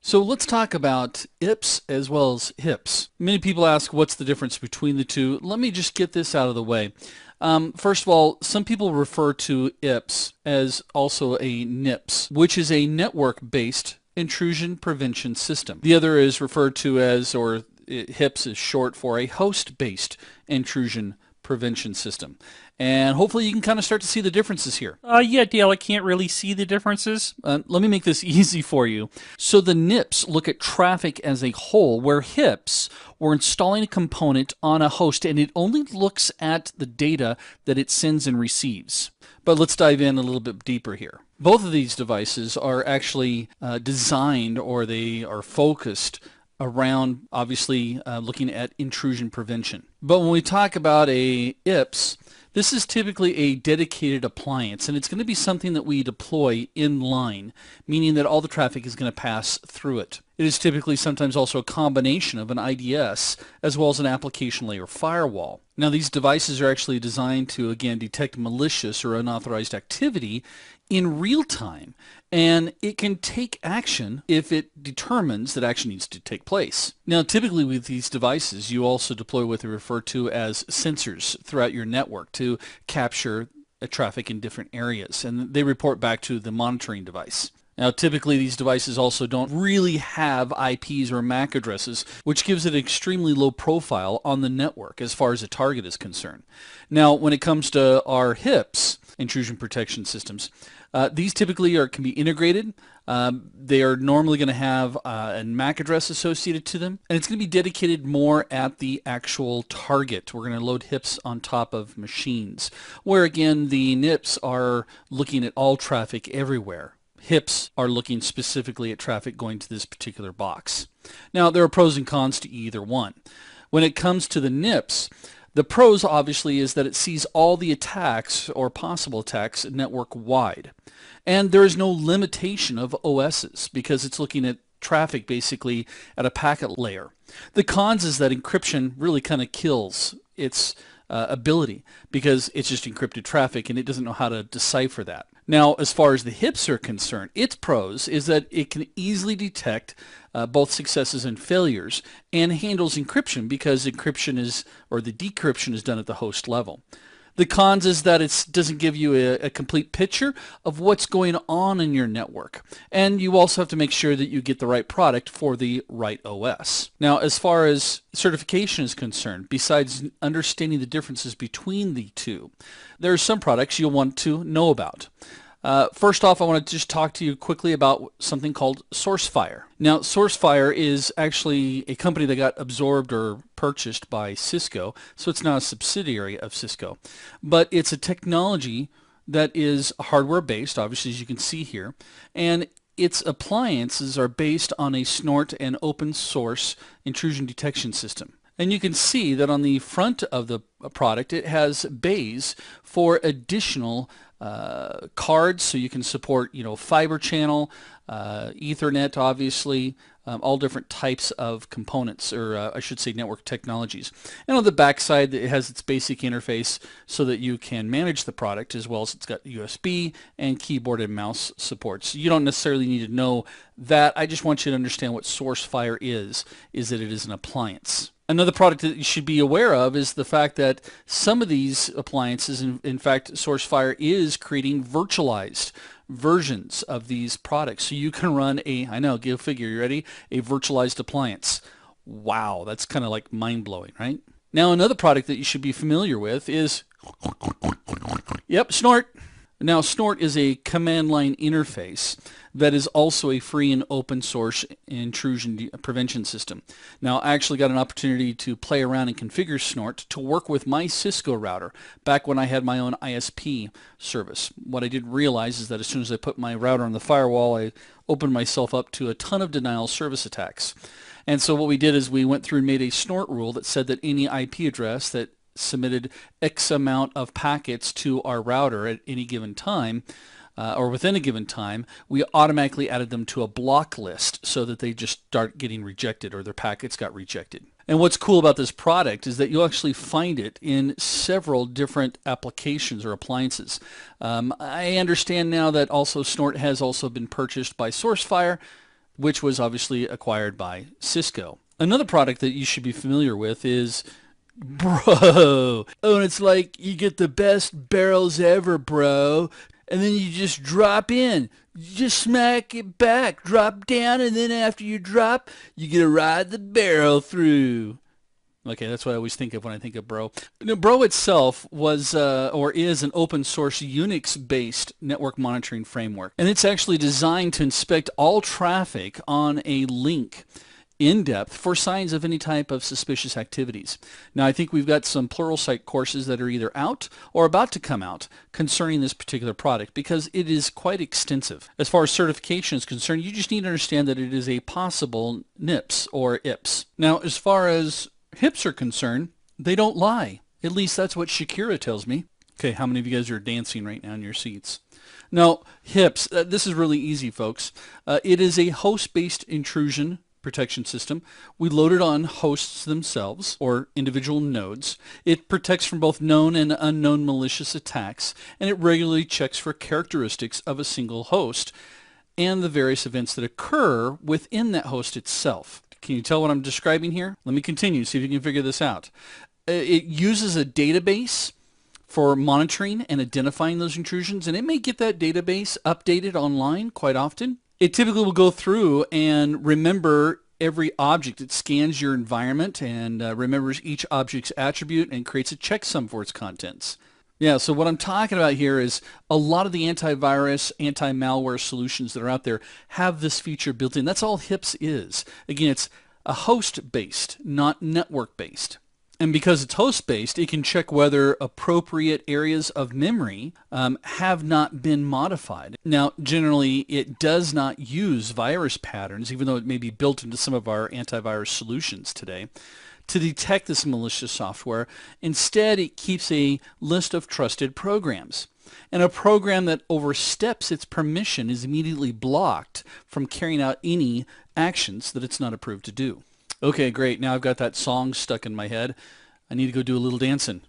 So let's talk about IPS as well as HIPS. Many people ask what's the difference between the two. Let me just get this out of the way. First of all, some people refer to IPS as also a NIPS, which is a network-based intrusion prevention system. The other is referred to as, or HIPS is short for, a host-based intrusion prevention system. And hopefully you can kind of start to see the differences here. Yeah, Dale, I can't really see the differences. Let me make this easy for you. So the NIPS look at traffic as a whole, where HIPS, we're installing a component on a host and it only looks at the data that it sends and receives. But let's dive in a little bit deeper here. Both of these devices are actually designed, or they are focused around, obviously, looking at intrusion prevention. But when we talk about a IPS, this is typically a dedicated appliance, and it's going to be something that we deploy in line, meaning that all the traffic is going to pass through it. It is typically sometimes also a combination of an IDS as well as an application layer firewall. Now, these devices are actually designed to, again, detect malicious or unauthorized activity in real time, and it can take action if it determines that action needs to take place. Now, typically with these devices, you also deploy what they refer to as sensors throughout your network to capture traffic in different areas, and they report back to the monitoring device. Now, typically these devices also don't really have IPs or MAC addresses, which gives it an extremely low profile on the network as far as a target is concerned. Now, when it comes to our HIPS, intrusion protection systems, these typically can be integrated. They are normally going to have a MAC address associated to them, and it's going to be dedicated more at the actual target. We're going to load HIPS on top of machines, where again the NIPS are looking at all traffic everywhere. HIPS are looking specifically at traffic going to this particular box. Now, there are pros and cons to either one. When it comes to the NIPS, the pros obviously is that it sees all the attacks or possible attacks network-wide. And there is no limitation of OSs because it's looking at traffic basically at a packet layer. The cons is that encryption really kind of kills its ability because it's just encrypted traffic and it doesn't know how to decipher that. Now, as far as the HIPS are concerned, its pros is that it can easily detect both successes and failures and handles encryption because encryption is, or the decryption is done at the host level. The cons is that it doesn't give you a complete picture of what's going on in your network. And you also have to make sure that you get the right product for the right OS. Now, as far as certification is concerned, besides understanding the differences between the two, there are some products you'll want to know about. First off, I want to just talk to you quickly about something called SourceFire. Now, SourceFire is actually a company that got absorbed or purchased by Cisco, so it's now a subsidiary of Cisco. But it's a technology that is hardware-based, obviously, as you can see here, and its appliances are based on a Snort and open source intrusion detection system. And you can see that on the front of the product, it has bays for additional cards, so you can support, fiber channel, Ethernet, obviously, all different types of components, or I should say network technologies. And on the back side, it has its basic interface so that you can manage the product, as well as it's got USB and keyboard and mouse supports. You don't necessarily need to know that. I just want you to understand what SourceFire is that it is an appliance. Another product that you should be aware of is the fact that some of these appliances, in fact, SourceFire is creating virtualized versions of these products. So you can run go figure, you ready? A virtualized appliance. Wow, that's kind of like mind-blowing, right? Now, another product that you should be familiar with is, Snort. Now, Snort is a command line interface that is also a free and open source intrusion prevention system. Now, I actually got an opportunity to play around and configure Snort to work with my Cisco router back when I had my own ISP service. What I didn't realize is that as soon as I put my router on the firewall, I opened myself up to a ton of denial service attacks. And so what we did is we went through and made a Snort rule that said that any IP address that submitted X amount of packets to our router at any given time, or within a given time, we automatically added them to a block list so that they just start getting rejected, or their packets got rejected. And what's cool about this product is that you'll actually find it in several different applications or appliances. I understand now that also Snort has also been purchased by SourceFire. which was obviously acquired by Cisco. Another product that you should be familiar with is Bro. Oh, and it's like you get the best barrels ever, bro. And then you just drop in. You just smack it back, drop down, and then after you drop, you get to ride the barrel through. Okay, that's what I always think of when I think of Bro. Now, Bro itself was or is an open source Unix-based network monitoring framework. And it's actually designed to inspect all traffic on a link in depth for signs of any type of suspicious activities. Now, I think we've got some Pluralsight courses that are either out or about to come out concerning this particular product because it is quite extensive. As far as certification is concerned, you just need to understand that it is a possible NIPS or IPS. Now, as far as HIPs are concerned, they don't lie. At least that's what Shakira tells me. Okay, how many of you guys are dancing right now in your seats? Now, HIPs, this is really easy, folks. It is a host-based intrusion protection system. We load it on hosts themselves or individual nodes. It protects from both known and unknown malicious attacks, and it regularly checks for characteristics of a single host and the various events that occur within that host itself. Can you tell what I'm describing here? Let me continue, see if you can figure this out. It uses a database for monitoring and identifying those intrusions, and it may get that database updated online quite often. It typically will go through and remember every object. It scans your environment and remembers each object's attribute and creates a checksum for its contents. Yeah, so what I'm talking about here is a lot of the antivirus, anti-malware solutions that are out there have this feature built in. That's all HIPS is. Again, it's a host-based, not network-based. And because it's host-based, it can check whether appropriate areas of memory have not been modified. Now, generally, it does not use virus patterns, even though it may be built into some of our antivirus solutions today, to detect this malicious software. Instead, it keeps a list of trusted programs. And a program that oversteps its permission is immediately blocked from carrying out any actions that it's not approved to do. Okay, great. Now I've got that song stuck in my head. I need to go do a little dancing.